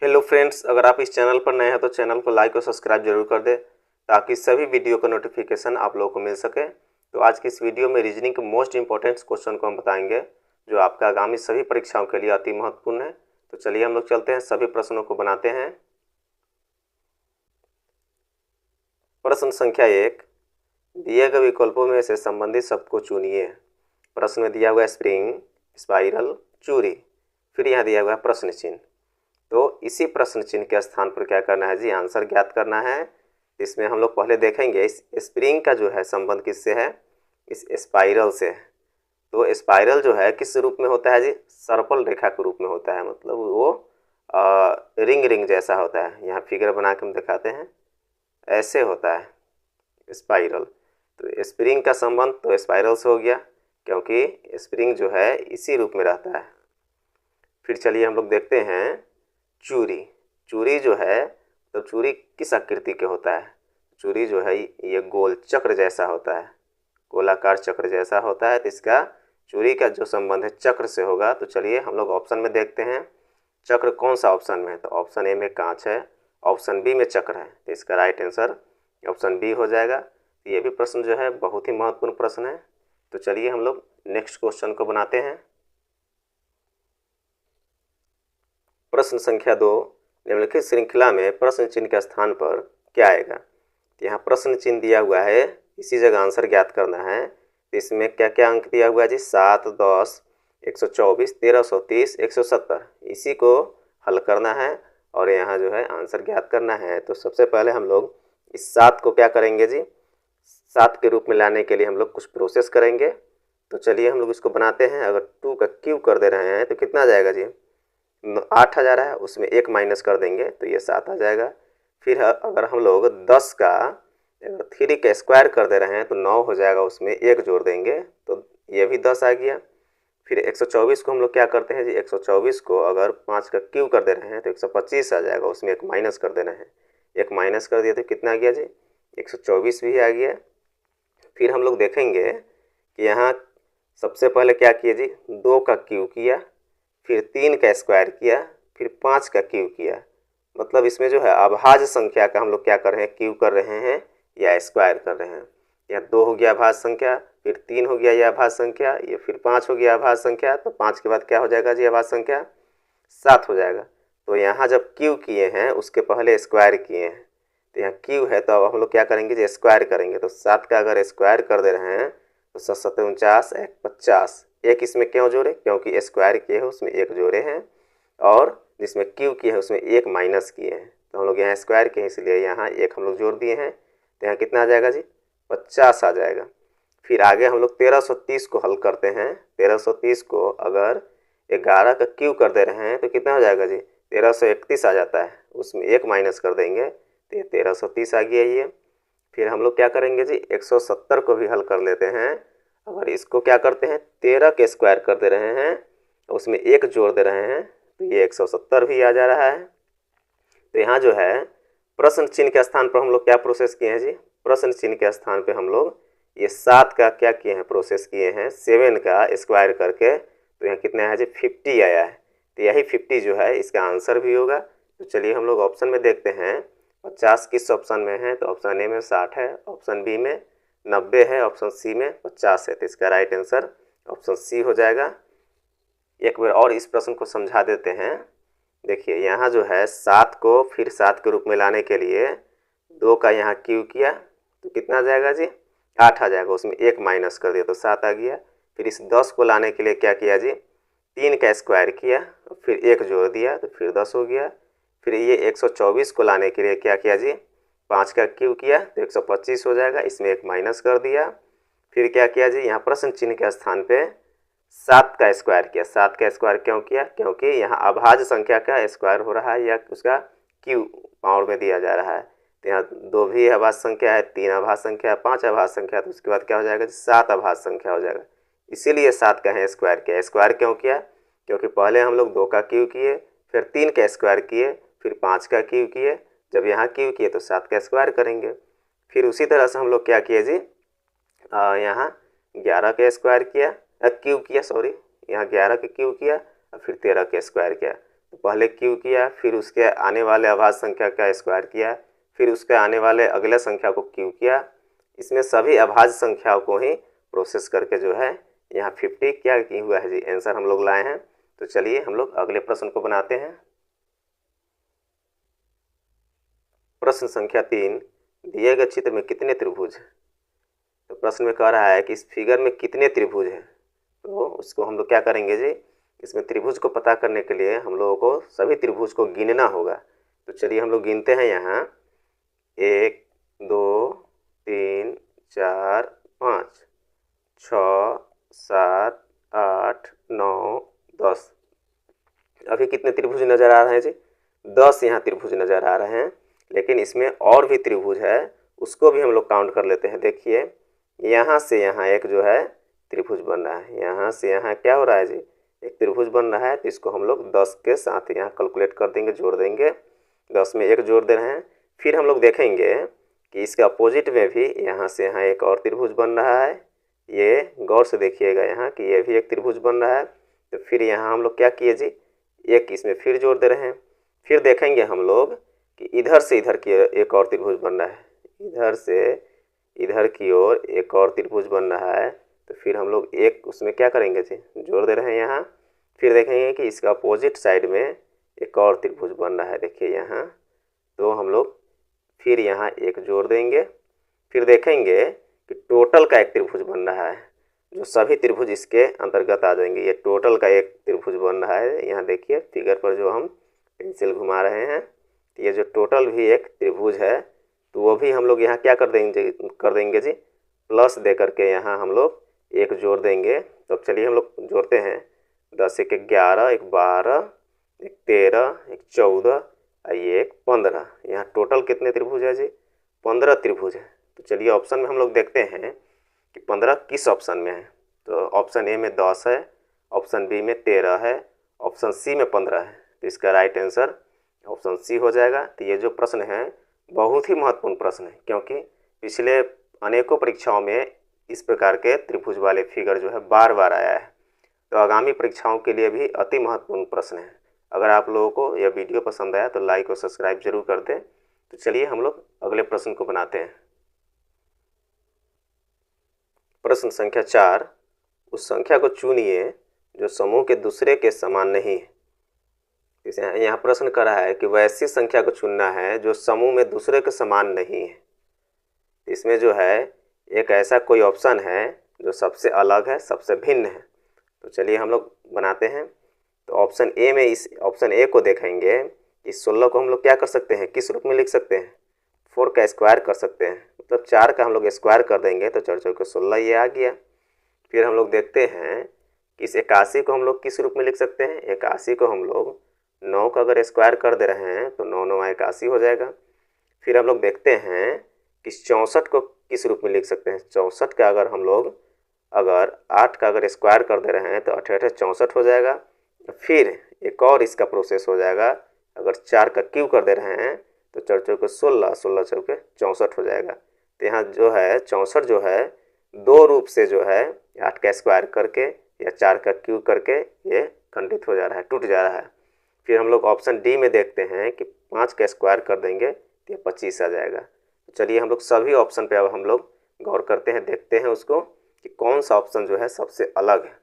Hello friends, अगर आप इस चैनल पर नए हैं तो चैनल को लाइक और सब्सक्राइब जरूर कर दें ताकि सभी वीडियो का नोटिफिकेशन आप लोगों को मिल सके। तो आज की इस वीडियो में रीजनिंग के मोस्ट इंपॉर्टेंट क्वेश्चन को हम बताएंगे जो आपका आगामी सभी परीक्षाओं के लिए अति महत्वपूर्ण है। तो चलिए हम लोग चलते हैं, सभी प्रश्नों को बनाते हैं। प्रश्न संख्या 1, दिए गए विकल्पों में से संबंधित शब्द को चुनिए। प्रश्न में दिया हुआ है स्प्रिंग, स्पाइरल, चूड़ी, फिर यहाँ दिया हुआ है प्रश्न चिन्ह। तो इसी प्रश्न चिन्ह के स्थान पर क्या करना है जी, आंसर ज्ञात करना है। इसमें हम लोग पहले देखेंगे इस स्प्रिंग का जो है संबंध किससे है, इस स्पाइरल से है। तो स्पाइरल जो है किस रूप में होता है जी, सर्पल रेखा के रूप में होता है, मतलब वो रिंग रिंग जैसा होता है। यहाँ फिगर बना के हम दिखाते हैं, ऐसे होता है स्पाइरल। तो स्प्रिंग का संबंध तो स्पाइरल से हो गया क्योंकि स्प्रिंग जो है इसी रूप में रहता है। फिर चलिए हम लोग देखते हैं चूड़ी। चूड़ी जो है तो चूड़ी किस आकृति के होता है, चूड़ी जो है ये गोल चक्र जैसा होता है, गोलाकार चक्र जैसा होता है। तो इसका चूड़ी का जो संबंध है चक्र से होगा। तो चलिए हम लोग ऑप्शन में देखते हैं चक्र कौन सा ऑप्शन में है। तो ऑप्शन ए में कांच है, ऑप्शन बी में चक्र है। तो इसका राइट आंसर ऑप्शन बी हो जाएगा। ये भी प्रश्न जो है बहुत ही महत्वपूर्ण प्रश्न है। तो चलिए हम लोग नेक्स्ट क्वेश्चन को बनाते हैं। प्रश्न संख्या 2, निम्नलिखित श्रृंखला में प्रश्न चिन्ह के स्थान पर क्या आएगा। यहाँ प्रश्न चिन्ह दिया हुआ है, इसी जगह आंसर ज्ञात करना है। तो इसमें क्या क्या अंक दिया हुआ है जी, 7, 10, 124, 1330, 170, इसी को हल करना है और यहाँ जो है आंसर ज्ञात करना है। तो सबसे पहले हम लोग इस 7 को क्या करेंगे जी, 7 के रूप में लाने के लिए हम लोग कुछ प्रोसेस करेंगे। तो चलिए हम लोग इसको बनाते हैं। अगर 2 का क्यूब कर दे रहे हैं तो कितना आ जाएगा जी, 8 आ रहा है, उसमें 1 माइनस कर देंगे तो ये 7 आ जाएगा। फिर अगर हम लोग 10 का 3 का स्क्वायर कर दे रहे हैं तो 9 हो जाएगा, उसमें 1 जोड़ देंगे तो ये भी 10 आ गया। फिर 124 को हम लोग क्या करते हैं जी, 124 को अगर 5 का क्यूब कर दे रहे हैं तो 125 आ जाएगा, उसमें 1 माइनस कर देना है। 1 माइनस कर दिया तो कितना आ गया जी, 124 भी आ गया। फिर हम लोग देखेंगे कि यहाँ सबसे पहले क्या किए जी, 2 का क्यूब किया, फिर 3 का स्क्वायर किया, फिर 5 का क्यूब किया। मतलब इसमें जो है अभाज्य संख्या का हम लोग क्या कर रहे हैं, क्यूब कर रहे हैं या स्क्वायर कर रहे हैं। यहाँ 2 हो गया अभाज्य संख्या, फिर 3 हो गया यह अभाज्य संख्या, ये फिर 5 हो गया अभाज्य संख्या। तो 5 के बाद क्या हो जाएगा जी, अभाज्य संख्या 7 हो जाएगा। तो यहाँ जब क्यूब किए हैं उसके पहले स्क्वायर किए हैं, तो यहाँ क्यूब है तो अब हम लोग क्या करेंगे जी, स्क्वायर करेंगे। तो 7 का अगर स्क्वायर कर दे रहे हैं तो 7 7 49, 1 50, एक इसमें क्यों जोड़े, क्योंकि स्क्वायर किए हैं उसमें 1 जोड़े हैं और जिसमें क्यूब किए हैं उसमें 1 माइनस किए हैं। तो हम लोग यहाँ स्क्वायर किए हैं इसलिए यहाँ 1 हम लोग जोड़ दिए हैं। तो यहाँ कितना आ जाएगा जी, 50 आ जाएगा। फिर आगे हम लोग 1330 को हल करते हैं। 1330 को अगर 11 का क्यूब कर दे रहे हैं तो कितना हो जाएगा जी, 1331 आ जाता है, उसमें 1 माइनस कर देंगे तो ये 1330 आ गया ये। फिर हम लोग क्या करेंगे जी, 170 को भी हल कर लेते हैं। अगर इसको क्या करते हैं, 13 के स्क्वायर कर दे रहे हैं, उसमें 1 जोड़ दे रहे हैं तो ये 170 भी आ जा रहा है। तो यहाँ जो है प्रश्न चिन्ह के स्थान पर हम लोग क्या प्रोसेस किए हैं जी, प्रश्न चिन्ह के स्थान पे हम लोग ये 7 का क्या किए हैं, प्रोसेस किए हैं 7 का स्क्वायर करके। तो यहाँ कितना है जी, 50 आया है। तो यही 50 जो है इसका आंसर भी होगा। तो चलिए हम लोग ऑप्शन में देखते हैं 50 किस ऑप्शन में है। तो ऑप्शन ए में 60 है, ऑप्शन बी में 90 है, ऑप्शन सी में 50 है। तो इसका राइट आंसर ऑप्शन सी हो जाएगा। एक बार और इस प्रश्न को समझा देते हैं। देखिए यहाँ जो है 7 को फिर 7 के रूप में लाने के लिए 2 का यहाँ क्यूब किया तो कितना आ जाएगा जी, 8 आ जाएगा, उसमें 1 माइनस कर दिया तो 7 आ गया। फिर इस 10 को लाने के लिए क्या किया जी, 3 का स्क्वायर किया, फिर 1 जोड़ दिया तो फिर 10 हो गया। फिर ये 124 को लाने के लिए क्या किया जी, 5 का क्यूब किया तो 125 हो जाएगा, इसमें 1 माइनस कर दिया। फिर क्या किया जी, यहाँ प्रश्न चिन्ह के स्थान पे 7 का स्क्वायर किया। 7 का स्क्वायर क्यों किया, क्योंकि यहाँ अभाज्य संख्या का स्क्वायर हो रहा है या उसका क्यूब पावर में दिया जा रहा है। तो यहाँ 2 भी अभाज्य संख्या है, 3 अभाज्य संख्या है, 5 अभाज्य संख्या है, तो उसके बाद क्या हो जाएगा, 7 अभाज्य संख्या हो जाएगा। इसीलिए 7 का है स्क्वायर किया। स्क्वायर क्यों किया, क्योंकि पहले हम लोग 2 का क्यूब किए, फिर 3 का स्क्वायर किए, फिर 5 का क्यूब किए, जब यहाँ क्यूब किए तो 7 का स्क्वायर करेंगे। फिर उसी तरह से हम लोग क्या किए जी, यहाँ 11 का स्क्वायर किया, क्यूब किया, सॉरी, यहाँ 11 का क्यूब किया और फिर 13 का स्क्वायर किया। तो पहले क्यू किया, फिर उसके आने वाले अभाज्य संख्या का स्क्वायर किया, फिर उसके आने वाले अगले संख्या को क्यू किया। इसमें सभी अभाज्य संख्याओं को ही प्रोसेस करके जो है यहाँ 50 क्या हुआ है जी, आंसर हम लोग लाए हैं। तो चलिए हम लोग अगले प्रश्न को बनाते हैं। प्रश्न संख्या 3, दिए गए चित्र में कितने त्रिभुज हैं? तो प्रश्न में कह रहा है कि इस फिगर में कितने त्रिभुज हैं। तो उसको हम लोग क्या करेंगे जी, इसमें त्रिभुज को पता करने के लिए हम लोगों को सभी त्रिभुज को गिनना होगा। तो चलिए हम लोग गिनते हैं यहाँ 1 2 3 4 5 6 7 8 9 10। अभी कितने त्रिभुज नज़र आ रहे हैं जी? 10 यहाँ त्रिभुज नज़र आ रहे हैं, लेकिन इसमें और भी त्रिभुज है, उसको भी हम लोग काउंट कर लेते हैं। देखिए यहाँ से यहाँ एक जो है त्रिभुज बन रहा है, यहाँ से यहाँ क्या हो रहा है जी, एक त्रिभुज बन रहा है। तो इसको हम लोग 10 के साथ यहाँ कैलकुलेट कर देंगे, जोड़ देंगे, 10 में 1 जोड़ दे रहे हैं। फिर हम लोग देखेंगे कि इसके अपोजिट में भी यहाँ से यहाँ एक और त्रिभुज बन रहा है। ये गौर से देखिएगा यहाँ कि ये भी एक त्रिभुज बन रहा है। तो फिर यहाँ हम लोग क्या किए जी, एक इसमें फिर जोड़ दे रहे हैं। फिर देखेंगे हम लोग कि इधर से इधर की एक और त्रिभुज बन रहा है, इधर से इधर की ओर एक और त्रिभुज बन रहा है। तो फिर हम लोग एक उसमें क्या करेंगे जी, जोड़ दे रहे हैं यहाँ। फिर देखेंगे कि इसका अपोजिट साइड में एक और त्रिभुज बन रहा है, देखिए यहाँ। तो हम लोग फिर यहाँ एक जोड़ देंगे। फिर देखेंगे कि टोटल का एक त्रिभुज बन रहा है, जो सभी त्रिभुज इसके अंतर्गत आ जाएंगे। ये टोटल का एक त्रिभुज बन रहा है, यहाँ देखिए फिगर पर जो हम पेंसिल घुमा रहे हैं। ये जो टोटल भी एक त्रिभुज है, तो वो भी हम लोग यहाँ क्या कर देंगे जी, प्लस दे करके यहाँ हम लोग एक जोड़ देंगे। तो चलिए हम लोग जोड़ते हैं, 10 1 11 1 12 1 13 1 14 1 15। यहाँ टोटल कितने त्रिभुज है जी, 15 त्रिभुज है। तो चलिए ऑप्शन में हम लोग देखते हैं कि 15 किस ऑप्शन में है। तो ऑप्शन ए में 10 है, ऑप्शन बी में 13 है, ऑप्शन सी में 15 है। तो इसका राइट आंसर ऑप्शन सी हो जाएगा। तो ये जो प्रश्न है बहुत ही महत्वपूर्ण प्रश्न है, क्योंकि पिछले अनेकों परीक्षाओं में इस प्रकार के त्रिभुज वाले फिगर जो है बार बार आया है। तो आगामी परीक्षाओं के लिए भी अति महत्वपूर्ण प्रश्न है। अगर आप लोगों को यह वीडियो पसंद आया तो लाइक और सब्सक्राइब जरूर कर दें। तो चलिए हम लोग अगले प्रश्न को बनाते हैं। प्रश्न संख्या 4, उस संख्या को चुनिए जो समूह के दूसरे के समान नहीं है। इसे यहाँ प्रश्न कर रहा है कि वैसी संख्या को चुनना है जो समूह में दूसरे के समान नहीं है। इसमें जो है एक ऐसा कोई ऑप्शन है जो सबसे अलग है, सबसे भिन्न है। तो चलिए हम लोग बनाते हैं। तो ऑप्शन ए में, इस ऑप्शन ए को देखेंगे, इस 16 को हम लोग क्या कर सकते हैं, किस रूप में लिख सकते हैं, 4 का स्क्वायर कर सकते हैं। मतलब 4 का हम लोग स्क्वायर कर देंगे तो 4 4 16 ये आ गया। फिर हम लोग देखते हैं कि इस 81 को हम लोग किस रूप में लिख सकते हैं। 81 को हम लोग 9 का अगर स्क्वायर कर दे रहे हैं तो 9 9 81 हो जाएगा। फिर हम लोग देखते हैं कि 64 को किस रूप में लिख सकते हैं। 64 का अगर हम लोग 8 का अगर स्क्वायर कर दे रहे हैं तो 8 8 64 हो जाएगा। फिर एक और इसका प्रोसेस हो जाएगा, अगर 4 का क्यूब कर दे रहे हैं तो 4 4 16 16 4 64 हो जाएगा। तो यहाँ जो है 64 जो है दो रूप से जो है 8 का स्क्वायर करके या 4 का क्यूब करके ये खंडित हो जा रहा है, टूट जा रहा है। फिर हम लोग ऑप्शन डी में देखते हैं कि 5 का स्क्वायर कर देंगे तो ये 25 आ जाएगा। तो चलिए हम लोग सभी ऑप्शन पे अब हम लोग गौर करते हैं, देखते हैं उसको कि कौन सा ऑप्शन जो है सबसे अलग है।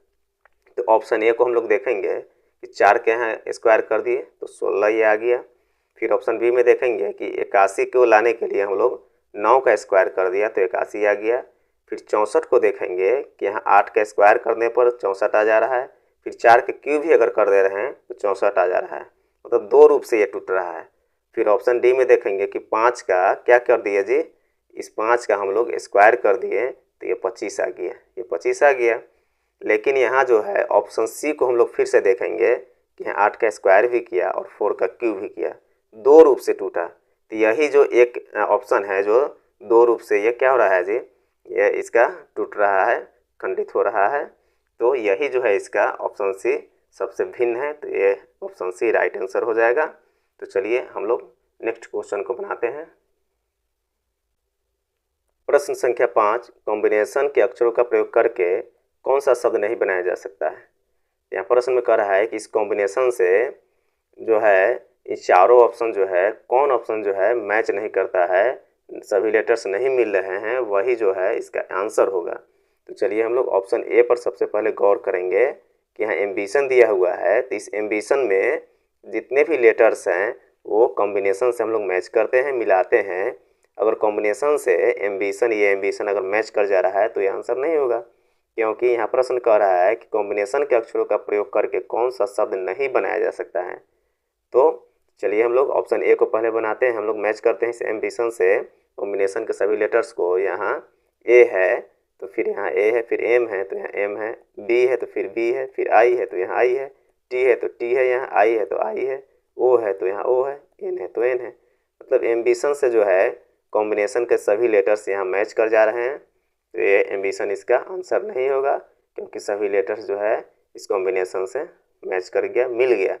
तो ऑप्शन ए को हम लोग देखेंगे कि 4 के यहाँ स्क्वायर कर दिए तो 16 ये आ गया। फिर ऑप्शन बी में देखेंगे कि 81 को लाने के लिए हम लोग 9 का स्क्वायर कर दिया तो 81 आ गया। फिर 64 को देखेंगे कि यहाँ 8 का स्क्वायर करने पर 64 आ जा रहा है। फिर 4 के क्यूब भी अगर कर दे रहे हैं तो 64 आ जा रहा है, मतलब दो रूप से ये टूट रहा है। फिर ऑप्शन डी में देखेंगे कि 5 का क्या कर दिए जी, इस 5 का हम लोग स्क्वायर कर दिए तो ये 25 आ गया, ये 25 आ गया। लेकिन यहाँ जो है ऑप्शन सी को हम लोग फिर से देखेंगे कि यहाँ 8 का स्क्वायर भी किया और 4 का क्यूब भी किया, दो रूप से टूटा। तो यही जो एक ऑप्शन है जो दो रूप से ये क्या हो रहा है जी, ये इसका टूट रहा है, खंडित हो रहा है। तो यही जो है इसका ऑप्शन सी सबसे भिन्न है। तो ये ऑप्शन सी राइट आंसर हो जाएगा। तो चलिए हम लोग नेक्स्ट क्वेश्चन को बनाते हैं। प्रश्न संख्या 5, कॉम्बिनेशन के अक्षरों का प्रयोग करके कौन सा शब्द नहीं बनाया जा सकता है। यहाँ प्रश्न में कह रहा है कि इस कॉम्बिनेशन से जो है ये चारों ऑप्शन जो है कौन ऑप्शन जो है मैच नहीं करता है, सभी लेटर्स नहीं मिल रहे हैं, वही जो है इसका आंसर होगा। तो चलिए हम लोग ऑप्शन ए पर सबसे पहले गौर करेंगे कि यहाँ एम्बिशन दिया हुआ है, तो इस एम्बिशन में जितने भी लेटर्स हैं वो कॉम्बिनेशन से हम लोग मैच करते हैं, मिलाते हैं। अगर कॉम्बिनेशन से एम्बिशन ये एम्बिशन अगर मैच कर जा रहा है तो ये आंसर नहीं होगा, क्योंकि यहाँ प्रश्न कह रहा है कि कॉम्बिनेशन के अक्षरों का प्रयोग करके कौन सा शब्द नहीं बनाया जा सकता है। तो चलिए हम लोग ऑप्शन ए को पहले बनाते हैं, हम लोग मैच करते हैं इस एम्बिशन से कॉम्बिनेशन के सभी लेटर्स को। यहाँ ए है तो फिर यहाँ ए है, फिर एम है तो यहाँ एम है, बी है तो फिर बी है, फिर आई है तो यहाँ आई है, टी है तो टी है, यहाँ आई है तो आई है, ओ है तो यहाँ ओ है, एन है तो एन है। मतलब एम्बिशन से जो है कॉम्बिनेशन के सभी लेटर्स यहाँ मैच कर जा रहे हैं, तो ये एम्बिशन इसका आंसर नहीं होगा, क्योंकि सभी लेटर्स जो है इस कॉम्बिनेशन से मैच कर गया, मिल गया।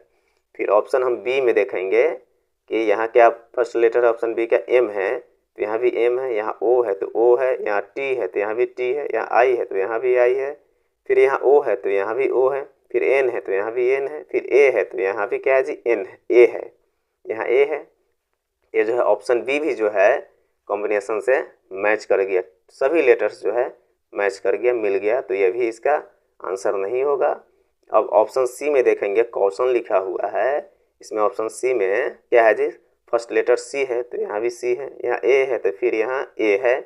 फिर ऑप्शन हम बी में देखेंगे कि यहाँ क्या फर्स्ट लेटर ऑप्शन बी क्या एम है, तो यहाँ भी एम है, यहाँ ओ है तो ओ है, यहाँ टी है तो यहाँ भी टी है, यहाँ आई है तो यहाँ भी आई है, फिर यहाँ ओ है तो यहाँ भी ओ है, फिर एन है तो यहाँ भी एन है, फिर ए है तो यहाँ भी क्या है जी एन है, ए है, यहाँ ए है। ये जो है ऑप्शन बी भी जो है कॉम्बिनेशन से मैच कर गया, सभी लेटर्स जो है मैच कर गया, मिल गया, तो ये भी इसका आंसर नहीं होगा। अब ऑप्शन सी में देखेंगे, क्वेश्चन लिखा हुआ है, इसमें ऑप्शन सी में क्या है जी, फर्स्ट लेटर सी है तो यहाँ भी सी है, यहाँ ए है तो फिर यहाँ ए है,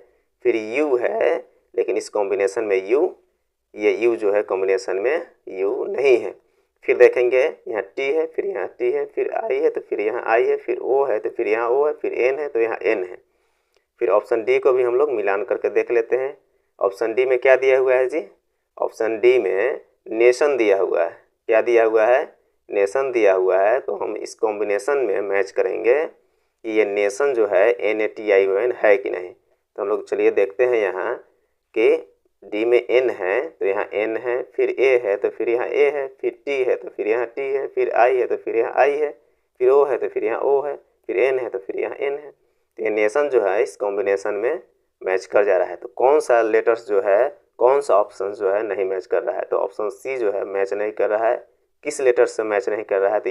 फिर यू है, लेकिन इस कॉम्बिनेशन में ये यू जो है कॉम्बिनेशन में यू नहीं है। फिर देखेंगे यहाँ टी है, फिर यहाँ टी है, फिर आई है तो फिर यहाँ आई है, फिर ओ है तो फिर यहाँ ओ है, फिर एन है तो यहाँ एन है। फिर ऑप्शन डी को भी हम लोग मिलान करके देख लेते हैं। ऑप्शन डी में क्या दिया हुआ है जी, ऑप्शन डी में नेशन दिया हुआ है। क्या दिया हुआ है, नेशन दिया हुआ है। तो हम इस कॉम्बिनेशन में मैच करेंगे कि ये नेशन जो है NATION है कि नहीं। तो हम लोग चलिए देखते हैं यहाँ कि डी में एन है तो यहाँ एन है, फिर ए है तो फिर यहाँ ए है, फिर टी है तो फिर यहाँ टी है, फिर आई है तो फिर यहाँ आई है, फिर ओ है तो फिर यहाँ ओ है, फिर एन है तो फिर यहाँ एन है। तो ये नेशन जो है इस कॉम्बिनेशन में मैच कर जा रहा है। तो कौन सा लेटर्स जो है, कौन सा ऑप्शन जो है नहीं मैच कर रहा है, तो ऑप्शन सी जो है मैच नहीं कर रहा है। किस लेटर से मैच नहीं कर रहा है, तो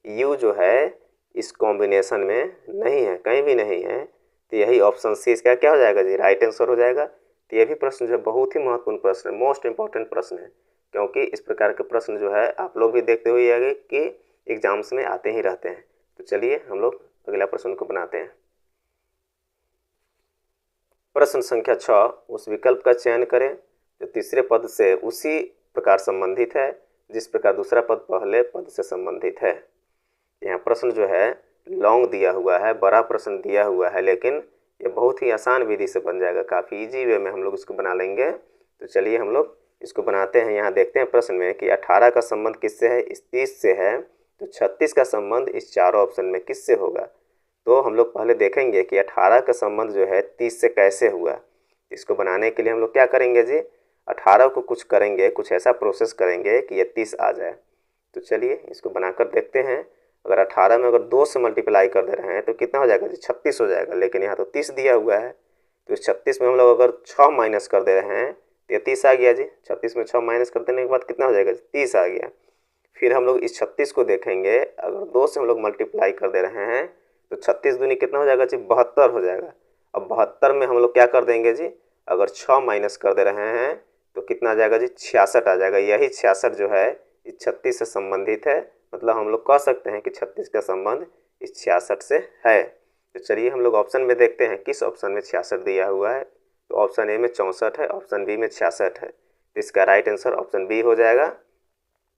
यू जो है इस कॉम्बिनेशन में नहीं है, कहीं भी नहीं है। तो यही ऑप्शन सी इसका क्या हो जाएगा जी, राइट आंसर हो जाएगा। तो ये भी प्रश्न जो है बहुत ही महत्वपूर्ण प्रश्न है, मोस्ट इंपॉर्टेंट प्रश्न है, क्योंकि इस प्रकार के प्रश्न जो है आप लोग भी देखते हुए आगे कि एग्जाम्स में आते ही रहते हैं। तो चलिए हम लोग अगला प्रश्न को बनाते हैं। प्रश्न संख्या 6, उस विकल्प का चयन करें जो तीसरे पद से उसी प्रकार संबंधित है जिस प्रकार दूसरा पद पहले पद से संबंधित है। यहाँ प्रश्न जो है लॉन्ग दिया हुआ है, बड़ा प्रश्न दिया हुआ है, लेकिन ये बहुत ही आसान विधि से बन जाएगा, काफ़ी इजी वे में हम लोग इसको बना लेंगे। तो चलिए हम लोग इसको बनाते हैं। यहाँ देखते हैं प्रश्न में कि 18 का संबंध किससे है, इस 30 से है, तो 36 का संबंध इस चारों ऑप्शन में किससे होगा। तो हम लोग पहले देखेंगे कि 18 का संबंध जो है 30 से कैसे हुआ। इसको बनाने के लिए हम लोग क्या करेंगे जी, 18 को कुछ करेंगे, कुछ ऐसा प्रोसेस करेंगे कि ये 30 आ जाए। तो चलिए इसको बनाकर देखते हैं। अगर 18 में अगर 2 से मल्टीप्लाई कर दे रहे हैं तो कितना हो जाएगा जी, 36 हो जाएगा, लेकिन यहाँ तो 30 दिया हुआ है। तो इस 36 में हम लोग अगर 6 माइनस कर दे रहे हैं तो ये 30 आ गया जी। 36 में 6 माइनस कर देने के बाद कितना हो जाएगा, 30 आ गया। फिर हम लोग इस 36 को देखेंगे, अगर 2 से हम लोग मल्टीप्लाई कर दे रहे हैं तो 36 दूनी कितना हो जाएगा जी, 72 हो जाएगा। अब 72 में हम लोग क्या कर देंगे जी, अगर 6 माइनस कर दे रहे हैं तो कितना आ जाएगा जी, 66 आ जाएगा। यही 66 जो है इस 36 से संबंधित है, मतलब हम लोग कह सकते हैं कि 36 का संबंध इस 66 से है। तो चलिए हम लोग ऑप्शन में देखते हैं किस ऑप्शन में 66 दिया हुआ है। तो ऑप्शन ए में 64 है, ऑप्शन बी में 66 है। तो इसका राइट आंसर ऑप्शन बी हो जाएगा।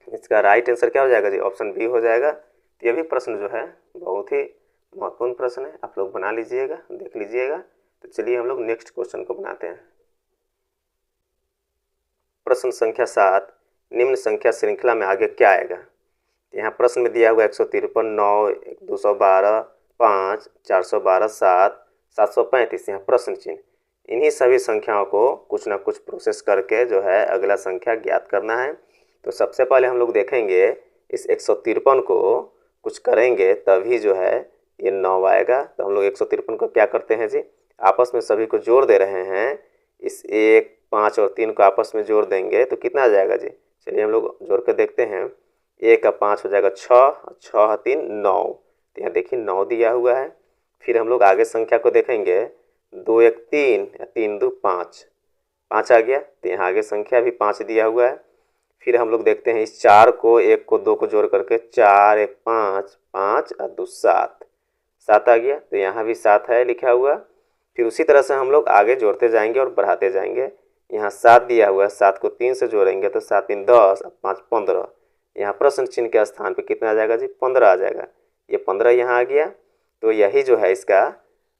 इसका राइट आंसर क्या हो जाएगा जी, ऑप्शन बी हो जाएगा। तो ये भी प्रश्न जो है बहुत ही महत्वपूर्ण प्रश्न है, आप लोग बना लीजिएगा, देख लीजिएगा। तो चलिए हम लोग नेक्स्ट क्वेश्चन को बनाते हैं। प्रश्न संख्या 7, निम्न संख्या श्रृंखला में आगे क्या आएगा। यहाँ प्रश्न में दिया हुआ 153, 9, 212, 5, 412, 7, 735। यहाँ प्रश्न चिन्ह, इन्हीं सभी संख्याओं को कुछ ना कुछ प्रोसेस करके जो है अगला संख्या ज्ञात करना है। तो सबसे पहले हम लोग देखेंगे इस 153 को कुछ करेंगे तभी जो है ये 9 आएगा। तो हम लोग 153 को क्या करते हैं जी, आपस में सभी को जोड़ दे रहे हैं। इस 1, 5 और 3 को आपस में जोड़ देंगे तो कितना आ जाएगा जी, चलिए हम लोग जोड़ के देखते हैं। 1 का 5 हो जाएगा 6, 6 3 9। तो यहाँ देखिए 9 दिया हुआ है। फिर हम लोग आगे संख्या को देखेंगे, 2 1 3 या 3 2 5, 5 आ गया। तो यहाँ आगे संख्या भी 5 दिया हुआ है। फिर हम लोग देखते हैं इस 4 को 1 को 2 को जोड़ करके 4 1 5, 5 और 2 7, 7 आ गया। तो यहाँ भी 7 है लिखा हुआ। फिर उसी तरह से हम लोग आगे जोड़ते जाएंगे और बढ़ाते जाएंगे। यहाँ 7 दिया हुआ है, 7 को 3 से जोड़ेंगे तो 7 3 10 और 5 15। यहाँ प्रश्न चिन्ह के स्थान पे कितना आ जाएगा जी? 15 आ जाएगा। ये 15 यहाँ आ गया। तो यही जो है इसका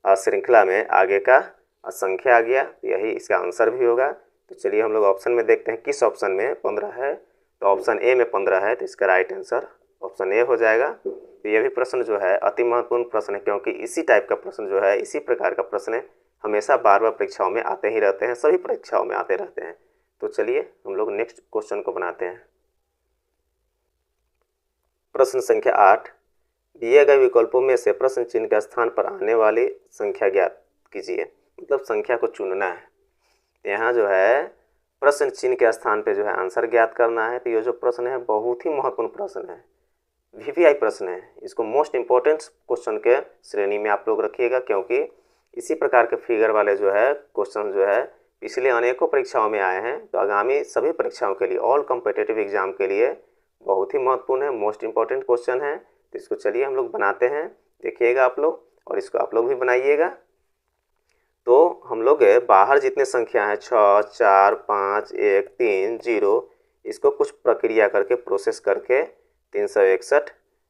श्रृंखला में आगे का संख्या आ गया। यही इसका आंसर भी होगा। तो चलिए हम लोग ऑप्शन में देखते हैं किस ऑप्शन में 15 है। तो ऑप्शन ए में 15 है, तो इसका राइट आंसर ऑप्शन ए हो जाएगा। तो ये भी प्रश्न जो है अति महत्वपूर्ण प्रश्न है, क्योंकि इसी टाइप का प्रश्न जो है, इसी प्रकार का प्रश्न हमेशा बार बार परीक्षाओं में आते ही रहते हैं, सभी परीक्षाओं में आते रहते हैं। तो चलिए हम लोग नेक्स्ट क्वेश्चन को बनाते हैं। प्रश्न संख्या 8, दिए गए विकल्पों में से प्रश्न चिन्ह के स्थान पर आने वाली संख्या ज्ञात कीजिए। मतलब संख्या को चुनना है। यहाँ जो है प्रश्न चिन्ह के स्थान पे जो है आंसर ज्ञात करना है। तो ये जो प्रश्न है बहुत ही महत्वपूर्ण प्रश्न है, वीवीआई प्रश्न है। इसको मोस्ट इम्पोर्टेंट क्वेश्चन के श्रेणी में आप लोग रखिएगा, क्योंकि इसी प्रकार के फिगर वाले जो है क्वेश्चन जो है पिछले अनेकों परीक्षाओं में आए हैं। तो आगामी सभी परीक्षाओं के लिए, ऑल कॉम्पिटिटिव एग्जाम के लिए बहुत ही महत्वपूर्ण है, मोस्ट इम्पोर्टेंट क्वेश्चन है। तो इसको चलिए हम लोग बनाते हैं, देखिएगा आप लोग और इसको आप लोग भी बनाइएगा। तो हम लोग बाहर जितने संख्या हैं 6 4 5 1 3 0, इसको कुछ प्रक्रिया करके प्रोसेस करके 361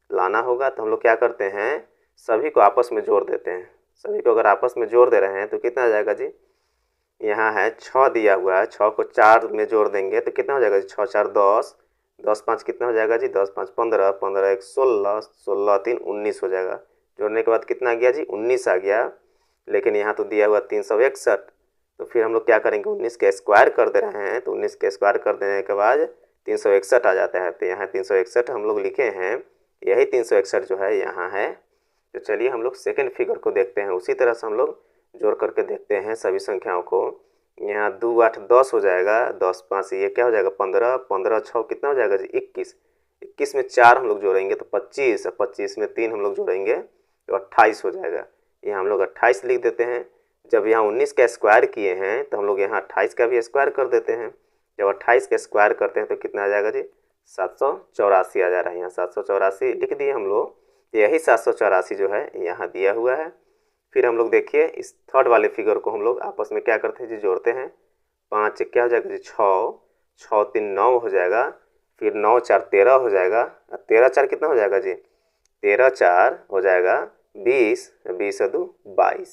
लाना होगा। तो हम लोग क्या करते हैं, सभी को आपस में जोड़ देते हैं। सभी को अगर आपस में जोड़ दे रहे हैं तो कितना आ जाएगा जी? यहाँ है 6 दिया हुआ है, 6 को 4 में जोड़ देंगे तो कितना हो जाएगा जी? 6 4 10, 10 5 कितना हो जाएगा जी? 10 5 15, 15 1 16, 16 3 19 हो जाएगा। जोड़ने के बाद कितना आ गया जी? 19 आ गया। लेकिन यहाँ तो दिया हुआ 361। तो फिर हम लोग क्या करेंगे, 19 के स्क्वायर कर दे रहे हैं। तो 19 के स्क्वायर कर देने के बाद 361 आ जाता है। तो यहाँ 361 हम लोग लिखे हैं, यही 361 जो है यहाँ है। तो चलिए हम लोग सेकंड फिगर को देखते हैं। उसी तरह से हम लोग जोड़ करके देखते हैं सभी संख्याओं को। यहाँ 2 8 10 हो जाएगा, 10 5 ये क्या हो जाएगा? 15, 15 6 कितना हो जाएगा जी? 21, 21 में 4 हम लोग जोड़ेंगे तो 25, 25 में 3 हम लोग जोड़ेंगे तो 28 हो जाएगा। यहाँ हम लोग 28 लिख देते हैं। जब यहाँ 19 का स्क्वायर किए हैं तो हम लोग यहाँ 28 का भी स्क्वायर कर देते हैं। जब 28 का स्क्वायर करते हैं तो कितना आ जाएगा जी? 784 आ जा रहा है। यहाँ 784 लिख दिए हम लोग। यही 784 जो है यहाँ दिया हुआ है। फिर हम लोग देखिए इस थर्ड वाले फिगर को हम लोग आपस में क्या करते हैं जी? जोड़ते हैं। 5 क्या हो जाएगा जी? 6, 6 3 9 हो जाएगा। फिर 9 4 13 हो जाएगा। 13 4 कितना हो जाएगा जी? 13 4 हो जाएगा 20, 20 2 22।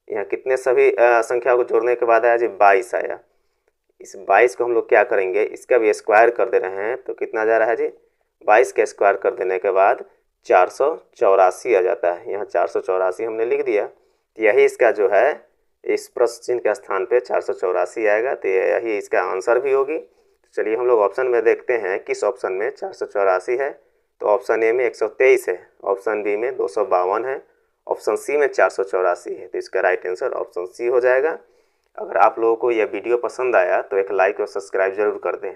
यहाँ कितने सभी संख्याओं को जोड़ने के बाद आया जी? 22 आया। इस 22 को हम लोग क्या करेंगे, इसका भी स्क्वायर कर दे रहे हैं तो कितना जा रहा है जी? 22 का स्क्वायर कर देने के बाद 484 आ जाता है। यहाँ 484 हमने लिख दिया। यही इसका जो है इस प्रश्न चिन्ह के स्थान पे 484 आएगा। तो यही इसका आंसर भी होगी। तो चलिए हम लोग ऑप्शन में देखते हैं किस ऑप्शन में 484 है। तो ऑप्शन ए में 123 है, ऑप्शन बी में 252 है, ऑप्शन सी में 484 है। तो इसका राइट आंसर ऑप्शन सी हो जाएगा। अगर आप लोगों को यह वीडियो पसंद आया तो एक लाइक और सब्सक्राइब जरूर कर दें।